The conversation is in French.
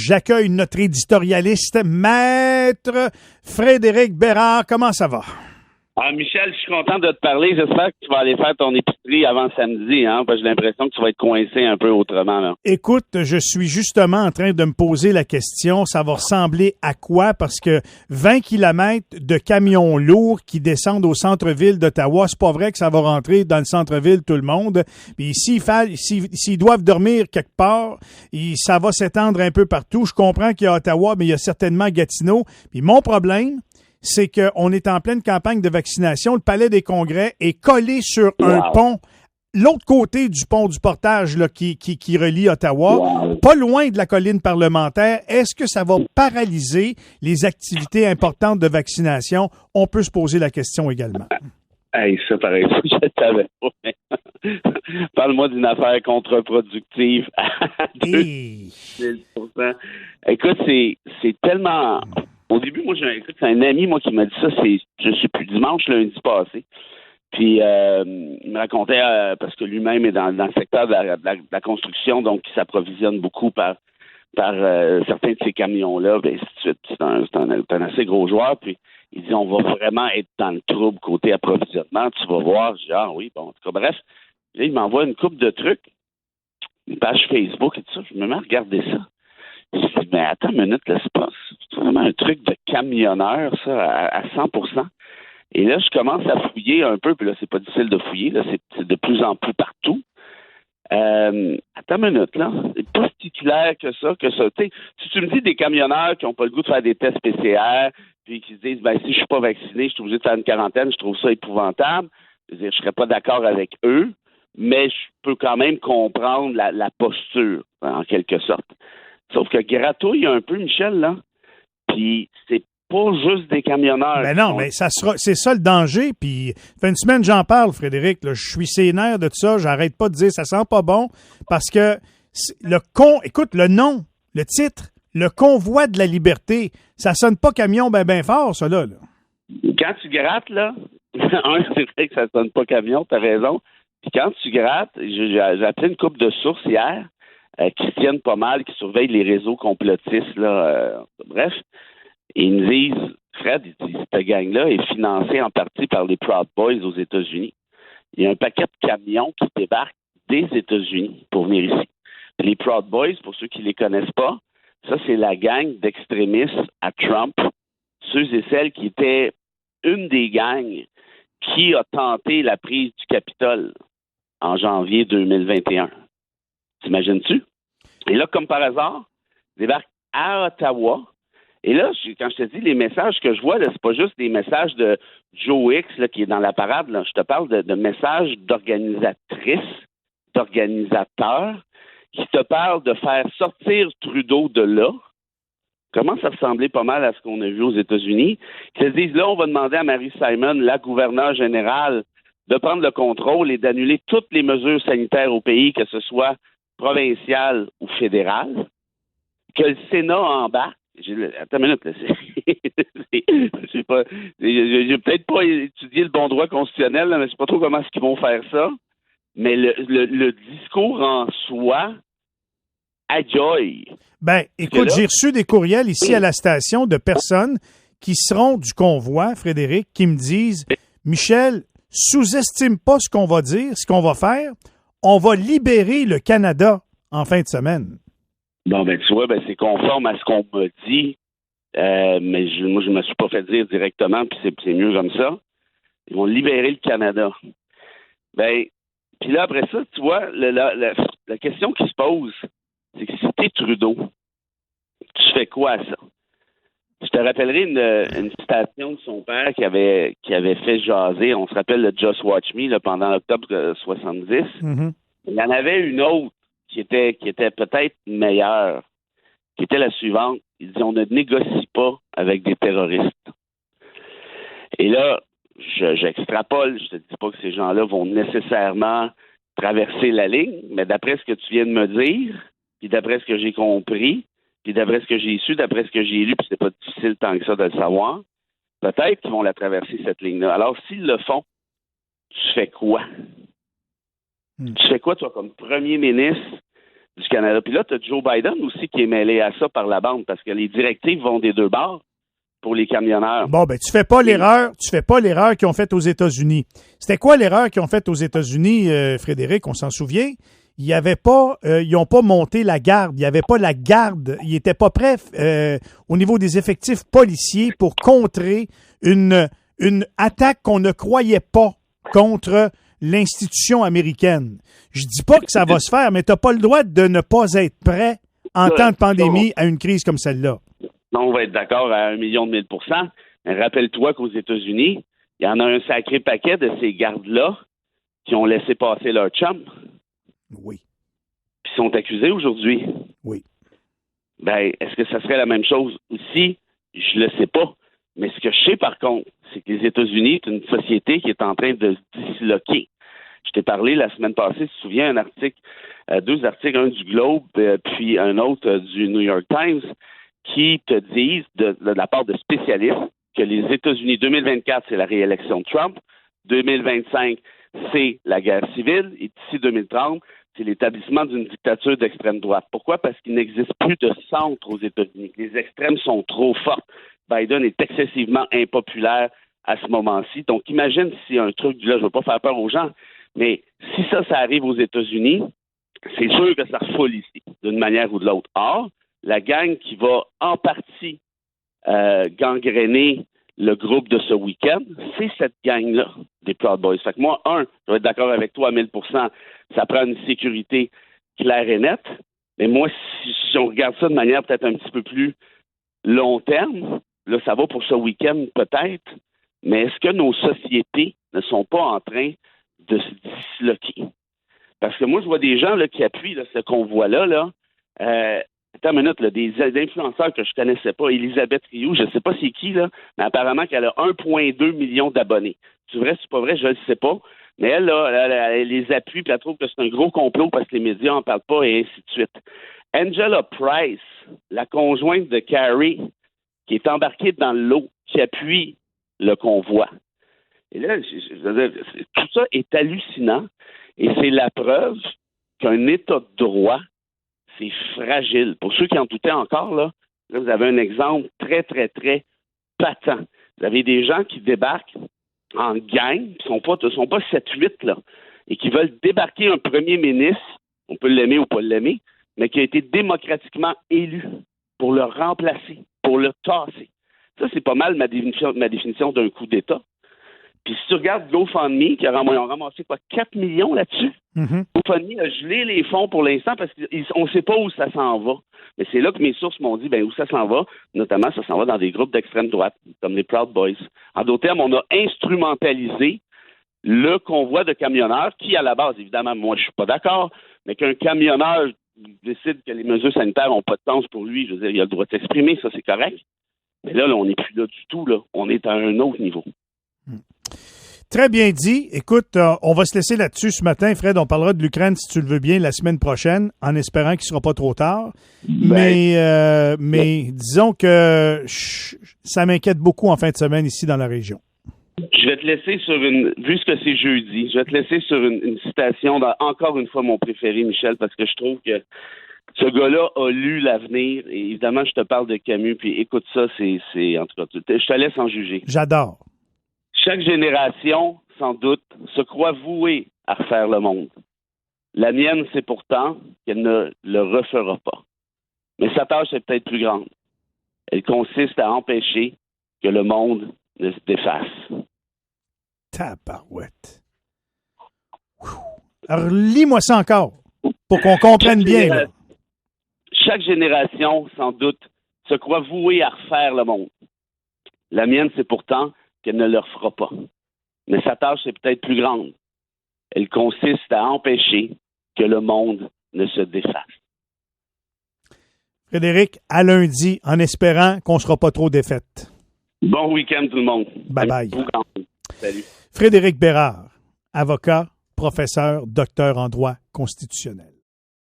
J'accueille notre éditorialiste, Maître Frédéric Bérard. Comment ça va? Michel, je suis content de te parler. J'espère que tu vas aller faire ton épicerie avant samedi, parce que j'ai l'impression que tu vas être coincé un peu autrement, là. Écoute, je suis justement en train de me poser la question, ça va ressembler à quoi? Parce que 20 kilomètres de camions lourds qui descendent au centre-ville d'Ottawa, c'est pas vrai que ça va rentrer dans le centre-ville tout le monde. Puis s'ils doivent dormir quelque part, ça va s'étendre un peu partout. Je comprends qu'il y a Ottawa, mais il y a certainement Gatineau. Puis mon problème, c'est qu'on est en pleine campagne de vaccination. Le Palais des Congrès est collé sur un pont, l'autre côté du pont du Portage là, qui relie Ottawa, pas loin de la colline parlementaire. Est-ce que ça va paralyser les activités importantes de vaccination? On peut se poser la question également. Hey, ça, pareil, je ne savais pas. Parle-moi d'une affaire contre-productive à 2%. Écoute, c'est tellement... Au début, moi, c'est un ami, moi, qui m'a dit ça, je sais plus, lundi passé. Puis, il me racontait, parce que lui-même est dans le secteur de la construction, donc il s'approvisionne beaucoup par certains de ces camions-là, et ainsi de suite. C'est un assez gros joueur. Puis, il dit, on va vraiment être dans le trouble côté approvisionnement. Tu vas voir. Je dis, oui, bon, en tout cas, bref. Là, il m'envoie une couple de trucs, une page Facebook et tout ça. Je me mets à regarder ça. Je dis, mais attends une minute, là, c'est vraiment un truc de camionneur, ça, à 100%. Et là, je commence à fouiller un peu, puis là, c'est pas difficile de fouiller, là, c'est de plus en plus partout. Attends une minute, là. C'est pas si clair que ça. T'sais, si tu me dis des camionneurs qui n'ont pas le goût de faire des tests PCR, puis qui se disent, si je suis pas vacciné, je suis obligé de faire une quarantaine, je trouve ça épouvantable. Je serais pas d'accord avec eux, mais je peux quand même comprendre la posture, en quelque sorte. Sauf que gratouille un peu, Michel, là. Puis c'est pas juste des camionneurs. Ben non, mais c'est ça le danger. Puis, ça fait une semaine j'en parle, Frédéric. Là, je suis sénère de tout ça. J'arrête pas de dire ça sent pas bon. Parce que écoute, le nom, le titre, le convoi de la liberté, ça sonne pas camion ben fort, ça là. Quand tu grattes, là, c'est vrai que ça sonne pas camion, t'as raison. Puis quand tu grattes, j'ai appelé une couple de sources hier. Qui tiennent pas mal, qui surveillent les réseaux complotistes, là. Bref, ils me disent, Fred, cette gang-là est financée en partie par les Proud Boys aux États-Unis. Il y a un paquet de camions qui débarquent des États-Unis pour venir ici. Les Proud Boys, pour ceux qui les connaissent pas, ça, c'est la gang d'extrémistes à Trump, ceux et celles qui étaient une des gangs qui a tenté la prise du Capitole en janvier 2021. T'imagines-tu? Et là, comme par hasard, ils débarquent à Ottawa. Et là, quand je te dis les messages que je vois, là, c'est pas juste des messages de Joe X là, qui est dans la parade. Là. Je te parle de messages d'organisatrices, d'organisateurs, qui te parlent de faire sortir Trudeau de là. Commence à ressembler pas mal à ce qu'on a vu aux États-Unis. Qui se disent, là, on va demander à Mary Simon, la gouverneure générale, de prendre le contrôle et d'annuler toutes les mesures sanitaires au pays, que ce soit provincial ou fédéral, que le Sénat embarque. Attends une minute, là, j'ai peut-être pas étudié le bon droit constitutionnel, là, mais je sais pas trop comment est-ce qu'ils vont faire ça. Mais le discours en soi, ajoy. Ben, écoute, j'ai reçu des courriels ici à la station de personnes qui seront du convoi, Frédéric, qui me disent, Michel, sous-estime pas ce qu'on va dire, ce qu'on va faire. On va libérer le Canada en fin de semaine. Bon, ben tu vois, c'est conforme à ce qu'on m'a dit, mais moi, je me suis pas fait dire directement, puis c'est mieux comme ça. Ils vont libérer le Canada. Ben, puis là, après ça, tu vois, la question qui se pose, c'est que si t'es Trudeau, tu fais quoi à ça? Je te rappellerai une citation de son père qui avait fait jaser. On se rappelle le Just Watch Me là, pendant octobre 70. Mm-hmm. Il y en avait une autre qui était peut-être meilleure, qui était la suivante. Il dit, on ne négocie pas avec des terroristes. Et là, j'extrapole, je te dis pas que ces gens-là vont nécessairement traverser la ligne, mais d'après ce que tu viens de me dire, puis d'après ce que j'ai compris, puis d'après ce que j'ai su, d'après ce que j'ai lu, puis c'est pas difficile tant que ça de le savoir, peut-être qu'ils vont la traverser, cette ligne-là. Alors, s'ils le font, tu fais quoi? Tu fais quoi, toi, comme premier ministre du Canada. Puis là, tu as Joe Biden aussi qui est mêlé à ça par la bande parce que les directives vont des deux bords pour les camionneurs. Bon, ben, tu fais pas l'erreur qu'ils ont faite aux États-Unis. C'était quoi l'erreur qu'ils ont faite aux États-Unis, Frédéric? On s'en souvient? Ils n'ont pas monté la garde. Il n'y avait pas la garde. Ils n'étaient pas prêts au niveau des effectifs policiers pour contrer une attaque qu'on ne croyait pas contre l'institution américaine. Je dis pas que ça va se faire, mais tu n'as pas le droit de ne pas être prêt en temps de pandémie à une crise comme celle-là. Non, on va être d'accord à 1 million de 1000%. Mais rappelle-toi qu'aux États-Unis, il y en a un sacré paquet de ces gardes-là qui ont laissé passer leur chum. Oui. Puis sont accusés aujourd'hui. Oui. Ben, est-ce que ça serait la même chose aussi? Je le sais pas. Mais ce que je sais, par contre, c'est que les États-Unis, c'est une société qui est en train de se disloquer. Je t'ai parlé la semaine passée, tu te souviens, deux articles, un du Globe, puis un autre du New York Times, qui te disent, de la part de spécialistes, que les États-Unis, 2024, c'est la réélection de Trump, 2025, c'est la guerre civile, et d'ici 2030, c'est l'établissement d'une dictature d'extrême droite. Pourquoi? Parce qu'il n'existe plus de centre aux États-Unis. Les extrêmes sont trop forts. Biden est excessivement impopulaire à ce moment-ci. Donc, imagine si un truc, là, je ne veux pas faire peur aux gens, mais si ça arrive aux États-Unis, c'est sûr que ça refoule ici, d'une manière ou de l'autre. Or, la gang qui va en partie gangréner le groupe de ce week-end, c'est cette gang-là des Proud Boys. Fait que moi, je vais être d'accord avec toi à 1000%, ça prend une sécurité claire et nette. Mais moi, si on regarde ça de manière peut-être un petit peu plus long terme, là, ça va pour ce week-end peut-être, mais est-ce que nos sociétés ne sont pas en train de se disloquer? Parce que moi, je vois des gens là, qui appuient là, ce convoi-là, là. Attends une minute, là, des influenceurs que je connaissais pas, Elisabeth Rioux, je sais pas c'est qui, là, mais apparemment qu'elle a 1,2 million d'abonnés. C'est vrai, c'est pas vrai, je ne sais pas. Mais elle, là, elle les appuie, puis elle trouve que c'est un gros complot parce que les médias n'en parlent pas, et ainsi de suite. Angela Price, la conjointe de Carrie, qui est embarquée dans le lot, qui appuie le convoi. Et là, je veux dire, tout ça est hallucinant, et c'est la preuve qu'un État de droit, c'est fragile. Pour ceux qui en doutaient encore, là, vous avez un exemple très, très, très patent. Vous avez des gens qui débarquent en gang, qui ne sont pas 7-8, là, et qui veulent débarquer un premier ministre, on peut l'aimer ou pas l'aimer, mais qui a été démocratiquement élu pour le remplacer, pour le tasser. Ça, c'est pas mal ma définition d'un coup d'État. Puis si tu regardes GoFundMe, qui ont ramassé 4 millions là-dessus, GoFundMe a gelé les fonds pour l'instant parce qu'on ne sait pas où ça s'en va. Mais c'est là que mes sources m'ont dit où ça s'en va. Notamment, ça s'en va dans des groupes d'extrême droite, comme les Proud Boys. En d'autres termes, on a instrumentalisé le convoi de camionneurs qui, à la base, évidemment, moi, je suis pas d'accord, mais qu'un camionneur décide que les mesures sanitaires n'ont pas de sens pour lui, je veux dire, il a le droit de s'exprimer, ça, c'est correct. Mais là, on n'est plus là du tout, là. On est à un autre niveau. Très bien dit. Écoute, on va se laisser là-dessus ce matin, Fred. On parlera de l'Ukraine, si tu le veux bien, la semaine prochaine, en espérant qu'il ne sera pas trop tard. Mais disons que ça m'inquiète beaucoup en fin de semaine ici dans la région. Je vais te laisser sur vu que c'est jeudi, je vais te laisser sur une citation, encore une fois mon préféré, Michel, parce que je trouve que ce gars-là a lu l'avenir. Et évidemment, je te parle de Camus, puis écoute ça, c'est en tout cas, je te laisse en juger. J'adore. Chaque génération, sans doute, se croit vouée à refaire le monde. La mienne, c'est pourtant qu'elle ne le refera pas. Mais sa tâche est peut-être plus grande. Elle consiste à empêcher que le monde ne se défasse. Tabarouette. Alors, lis-moi ça encore, pour qu'on comprenne bien. Là. Chaque génération, sans doute, se croit vouée à refaire le monde. La mienne, c'est pourtant qu'elle ne le refera pas. Mais sa tâche est peut-être plus grande. Elle consiste à empêcher que le monde ne se défasse. Frédéric, à lundi, en espérant qu'on ne sera pas trop défaite. Bon week-end tout le monde. Bye-bye. Salut. Frédéric Bérard, avocat, professeur, docteur en droit constitutionnel.